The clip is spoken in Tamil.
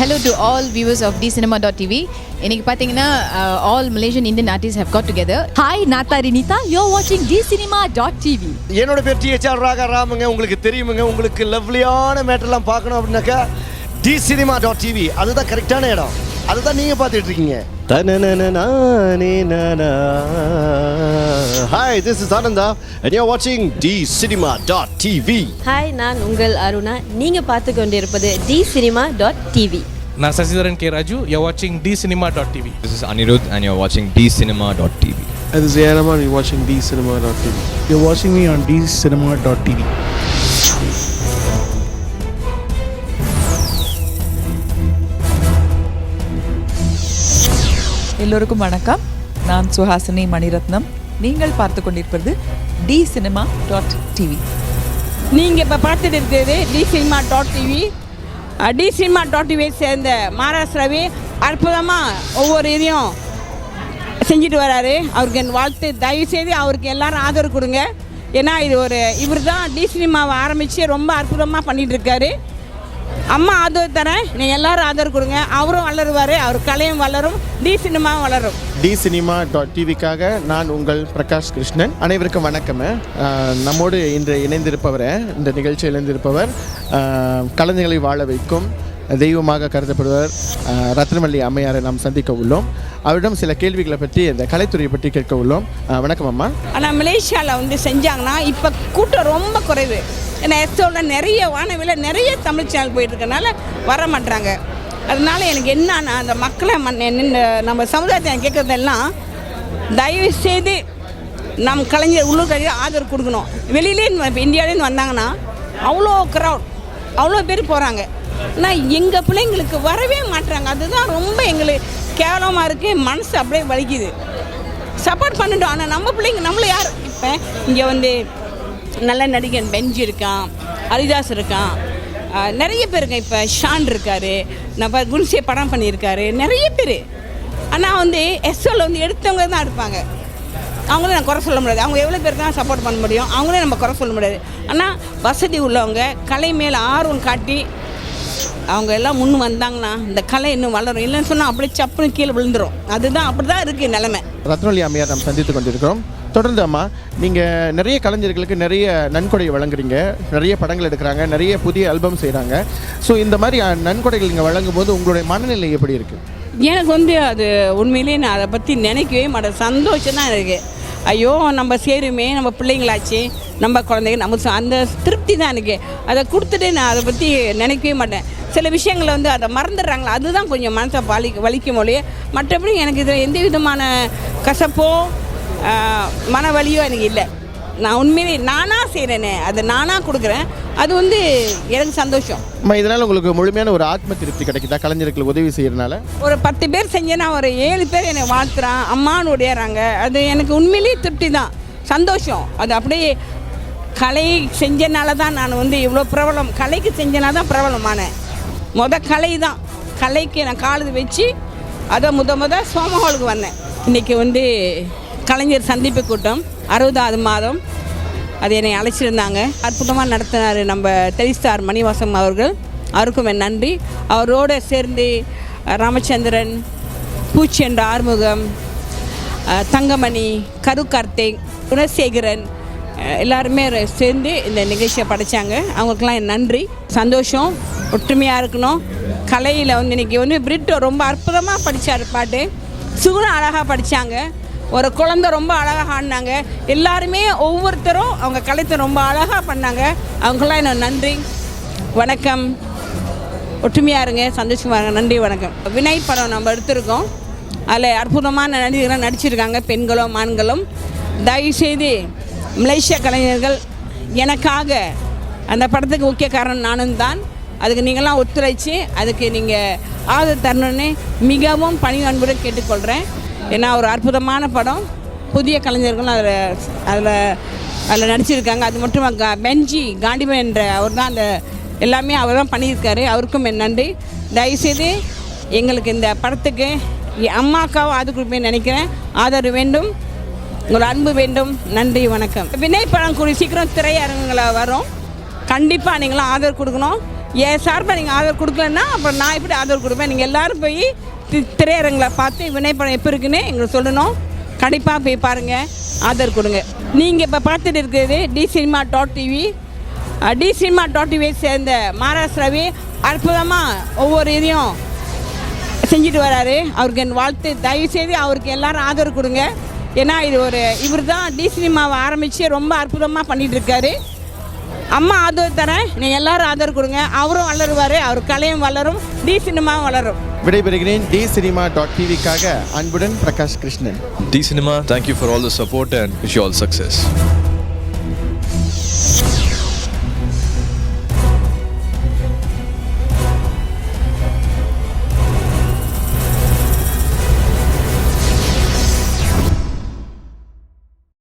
Hello to all viewers of dcinema.tv. இன்னைக்கு பாத்தீங்கன்னா all Malaysian Indian artists have got together. Hi, Natha Renita. You're watching dcinema.tv. என்னோட பேர் THR ராகா ராமுங்க. உங்களுக்கு தெரியுமுங்க. உங்களுக்கு லவ்லியான மேட்டர்லாம் பார்க்கணும் அப்படின்னாக்கா dcinema.tv அதுதான் கரெக்டான இடம். அதுதான் நீங்க பார்த்துட்டு இருக்கீங்க. Hi, this is Ananda and you're watching dcinema.tv. Hi, நான் உங்கள் அருணா. நீங்க பார்த்து கொண்டிருப்பது dcinema.tv. நான் Sasidharan K Raju. You're watching dcinema.tv. This is Anirudh and you're watching dcinema.tv. This is Jayaraman, you're watching dcinema.tv. You're watching me on dcinema.tv. எல்லோருக்கும் வணக்கம். நான் சுஹாசினி மணிரத்னம். நீங்கள் பார்த்து கொண்டிருப்பது dcinema.tv. நீங்கள் இப்போ பார்த்துட்டு இருக்கிறது dcinema.tv. dcinema.tv சேர்ந்த மகாராஷ்டிராவே அற்புதமாக ஒவ்வொரு இதையும் செஞ்சுட்டு வராரு. அவருக்கு என் வாழ்த்து. தயவுசெய்து அவருக்கு எல்லாரும் ஆதரவு கொடுங்க. ஏன்னா இவர் தான் dcinemaவை ஆரம்பித்து ரொம்ப அற்புதமாக பண்ணிகிட்டு இருக்காரு. அம்மா ஆதரவு தரேன், நீங்கள் எல்லாரும் ஆதரவு கொடுங்க. அவரும் வளருவார், அவர் கலையும் வளரும், dcinemaவும் வளரும். dcinema.tvக்காக நான் உங்கள் பிரகாஷ் கிருஷ்ணன். அனைவருக்கும் வணக்கம். நம்மோடு இன்று இணைந்திருப்பவர், இந்த நிகழ்ச்சியில் இணைந்திருப்பவர் கலைஞர்களை வாழ வைக்கும் தெய்வமாக கருதப்படுவர் ரத்னமல்லி அம்மையாரை நாம் சந்திக்க உள்ளோம். அவரிடம் சில கேள்விகளை பற்றி, இந்த கலைத்துறையை பற்றி கேட்க உள்ளோம். வணக்கம் அம்மா. ஆனால் மலேசியாவில் செஞ்சாங்கன்னா இப்போ கூட்டம் ரொம்ப குறைவு. ஏன்னா எஸ்ஓவில் நிறைய வானவியில் நிறைய தமிழ் சேனல் போயிட்டுருக்கனால வர மாட்டாங்க. அதனால் எனக்கு என்னன்னா அந்த மக்களை நம்ம சமுதாயத்தை கேட்குறதெல்லாம் தயவு செய்து நம் கலைஞர் உள்ளூர் கலைஞர் ஆதரவு கொடுக்கணும். வெளியிலேருந்து இப்போ இந்தியாவிலேருந்து வந்தாங்கன்னா அவ்வளோ க்ரௌட், அவ்வளோ பேர் போகிறாங்க. ஆனால் எங்கள் பிள்ளைங்களுக்கு வரவே மாட்டுறாங்க. அதுதான் ரொம்ப எங்களுக்கு கேவலமாக இருக்குது. மனசு அப்படியே வலிக்குது. சப்போர்ட் பண்ணிட்டோம். ஆனால் நம்ம பிள்ளைங்க நம்மளை யார் இப்போ இங்கே நல்ல நடிகன் பெஞ்சி இருக்கான், ஹரிதாஸ் இருக்கான், நிறைய பேர் இருக்கான். இப்போ ஷான் இருக்கார், நம்ம குல்சே படம் பண்ணியிருக்காரு, நிறைய பேர். ஆனால் எஸ்ஓவில் எடுத்தவங்க தான் இருப்பாங்க. அவங்களே நான் குறை சொல்ல முடியாது. அவங்க எவ்வளோ பேர் தான் சப்போர்ட் பண்ண முடியும், அவங்களே நம்ம குறை சொல்ல முடியாது. ஆனால் வசதி உள்ளவங்க கலை மேலே ஆர்வம் காட்டி அவங்க எல்லாம் முன் வந்தாங்கன்னா இந்த கலை இன்னும் வளரும். இல்லைன்னு சொன்னால் அப்படியே சப்புன்னு கீழே விழுந்துடும். அதுதான் அப்படி தான் இருக்குது நிலைமை. ரத்னமல்லி அம்மையார் நாம் சந்தித்து கொண்டிருக்கிறோம். தொடர்ந்து அம்மா, நீங்கள் நிறைய கலைஞர்களுக்கு நிறைய நன்கொடை வழங்குறீங்க, நிறைய படங்கள் எடுக்கிறாங்க, நிறைய புதிய ஆல்பம் செய்கிறாங்க. ஸோ இந்த மாதிரி நன்கொடைகள் நீங்கள் வழங்கும் போது உங்களுடைய மனநிலை எப்படி இருக்குது? எனக்கு அது உண்மையிலே நான் அதை பற்றி நினைக்கவே மாட்டேன். சந்தோஷம் தான் இருக்குது. ஐயோ நம்ம சேருமே, நம்ம பிள்ளைங்களாச்சு, நம்ம குழந்தைங்க, நம்ம அந்த திருப்தி தான் எனக்கு. அதை கொடுத்துட்டு நான் அதை பற்றி நினைக்கவே மாட்டேன். சில விஷயங்களை அதை மறந்துடுறாங்களா, அதுதான் கொஞ்சம் மனசை வலிக்கும் போலே. மற்றபடி எனக்கு இதில் எந்த விதமான கசப்போ மன வலியோ எனக்கு இல்லை. நான் உண்மையிலே நானாக செய்கிறேனே, அதை நானாக கொடுக்குறேன். அது எனக்கு சந்தோஷம். இதனால் உங்களுக்கு முழுமையான ஒரு ஆத்ம திருப்தி கிடைக்குதா கலைஞர்களுக்கு உதவி செய்கிறதுனால? ஒரு 10 பேர் செஞ்சேன்னா ஒரு 7 பேர் என்னை வாழ்த்துறான், அம்மானு உடையறாங்க. அது எனக்கு உண்மையிலேயே திருப்தி தான், சந்தோஷம். அது அப்படியே கலை செஞ்சனால தான் நான் இவ்வளோ பிரபலம், கலைக்கு செஞ்சனால தான் பிரபலமானேன். கலை தான், கலைக்கு நான் காலது வச்சு அதை முத சோமஹாலுக்கு வந்தேன். இன்றைக்கி கலைஞர் சந்திப்பு கூட்டம் 60வது மாதம் அது என்னை அழைச்சிருந்தாங்க. அற்புதமாக நடத்தினார் நம்ம டெலிஸ்டார் மணிவாசம் அவர்கள். அவருக்கும் என் நன்றி. அவரோடு சேர்ந்து ராமச்சந்திரன், பூச்சென்ற ஆறுமுகம், தங்கமணி, கரு கார்த்திக், குணசேகரன் எல்லாருமே சேர்ந்து இந்த நிகழ்ச்சியை படைத்தாங்க. அவங்களுக்கெல்லாம் என் நன்றி. சந்தோஷம். ஒற்றுமையாக இருக்கணும். கலையில் இன்றைக்கி பிரிட்டோ ரொம்ப அற்புதமாக படித்தார் பாட்டு. சுகுணா அழகாக படித்தாங்க. ஒரு குழந்தை ரொம்ப அழகாக ஆடினாங்க. எல்லாருமே ஒவ்வொருத்தரும் அவங்க கலைத்தை ரொம்ப அழகாக பண்ணாங்க. அவங்களாம் என்ன நன்றி, வணக்கம். ஒற்றுமையாக இருங்க, சந்தோஷமாக இருங்க. நன்றி, வணக்கம். வினய் படம் நம்ம எடுத்திருக்கோம். அதில் அற்புதமான நடிகர்கள் நடிச்சிருக்காங்க, பெண்களும் ஆண்களும். தயவுசெய்து மலேசிய கலைஞர்கள் எனக்காக அந்த படத்துக்கு முக்கிய காரணம் நானும் தான். அதுக்கு நீங்களாம் ஒத்துழைச்சி அதுக்கு நீங்கள் ஆதரவு தரணுன்னு மிகவும் பணிவு அன்புடன் கேட்டுக்கொள்கிறேன். ஏன்னா ஒரு அற்புதமான படம், புதிய கலைஞர்களும் அதில் நடிச்சிருக்காங்க. அது மட்டும் பெஞ்சி காண்டிபன் என்ற அவர் தான் எல்லாமே அவர் தான் பண்ணியிருக்காரு. அவருக்கும் என் நன்றி. தயவுசெய்து எங்களுக்கு இந்த படத்துக்கு அம்மாக்காவும் ஆதரவு கொடுப்பேன்னு நினைக்கிறேன். ஆதரவு வேண்டும், உங்களோட அன்பு வேண்டும். நன்றி, வணக்கம். வினய் படம் கூடிய சீக்கிரம் திரையரங்குகளை வரும். கண்டிப்பாக நீங்களும் ஆதரவு கொடுக்கணும். என் சார்பாக நீங்கள் ஆதரவு கொடுக்கலன்னா அப்புறம் நான் எப்படி ஆதரவு கொடுப்பேன்? நீங்கள் எல்லோரும் போய் திரையரங்களை பார்த்து வினைப்படம் எப்போ இருக்குன்னு எங்களுக்கு சொல்லணும். கண்டிப்பாக போய் பாருங்கள், ஆதரவு கொடுங்க. நீங்கள் இப்போ பார்த்துட்டு இருக்கிறது dcinema.tv. dcinema.tv சேர்ந்த மகாராஷ்டிராவே அற்புதமாக ஒவ்வொரு இதையும் செஞ்சுட்டு வராரு. அவருக்கு என் வாழ்த்து. தயவுசெய்து அவருக்கு எல்லாரும் ஆதரவு கொடுங்க. ஏன்னா இது இவர் தான் டி சினிமாவை ஆரம்பித்து ரொம்ப அற்புதமாக பண்ணிகிட்டு இருக்காரு. அம்மா ஆதரவு தரேன், நீங்கள் எல்லாரும் ஆதரவு கொடுங்க. அவரும் வளருவார், அவர் கலையும் வளரும், டி சினிமாவும் வளரும். விடைபெறுகிறேன். dcinema.tv-க்காக அன்புடன் Prakash Krishnan. D Cinema, thank you for all the support and wish you all success.